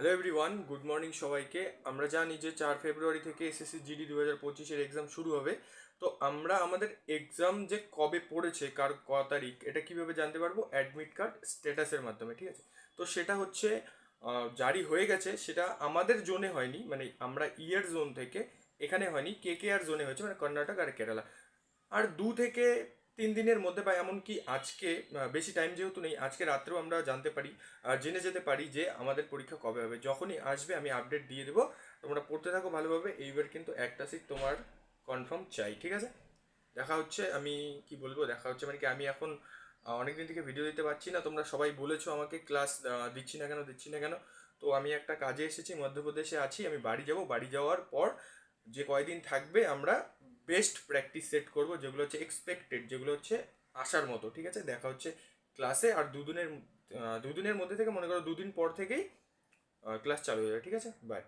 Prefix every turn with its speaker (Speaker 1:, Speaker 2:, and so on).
Speaker 1: Hello everyone, good morning সবাইকে। আমরা জানি যে 4 ফেব্রুয়ারি থেকে এসএসসি জিডি 2025-এর এক্সাম শুরু হবে। তো আমরা আমাদের এক্সাম যে কবে পড়েছে, কার ক তারিখ, এটা কিভাবে জানতে পারবো? অ্যাডমিট কার্ড স্ট্যাটাসের মাধ্যমে, ঠিক আছে? তো সেটা হচ্ছে জারি হয়ে গেছে। সেটা আমাদের জোনে হয়নি, মানে আমরা ইয়ার জোন থেকে, এখানে হয়নি, কেকেআর জোনে হয়েছে, মানে কর্ণাটক আর কেরালা। আর 2 থেকে 3 দিনের মধ্যে বা এমনকি আজকে, বেশি টাইম যেহেতু নেই, আজকে রাত্রেও আমরা জানতে পারি, জেনে যেতে পারি যে আমাদের পরীক্ষা কবে হবে। যখনই আসবে আমি আপডেট দিয়ে দেবো। তোমরা পড়তে থাকো ভালোভাবে। এইবার কিন্তু একটা সিট তোমার কনফার্ম চাই, ঠিক আছে? দেখা হচ্ছে। আমি কি বলবো, দেখা হচ্ছে মানে কি, আমি এখন অনেকদিন থেকে ভিডিও দিতে পারছি না। তোমরা সবাই বলেছো আমাকে ক্লাস দিচ্ছি না কেন, দিচ্ছি না কেন। তো আমি একটা কাজে এসেছি, মধ্যপ্রদেশে আছি। আমি বাড়ি যাব, বাড়ি যাওয়ার পর যে কয়দিন থাকবে আমরা বেস্ট প্র্যাকটিস সেট করব, যেগুলো হচ্ছে এক্সপেক্টেড, যেগুলো হচ্ছে আসার মতো, ঠিক আছে? দেখা হচ্ছে ক্লাসে। আর দুদিনের মধ্যে থেকে, মনে করো 2 দিন পর থেকেই ক্লাস চালু হয়ে যাবে, ঠিক আছে? বাই।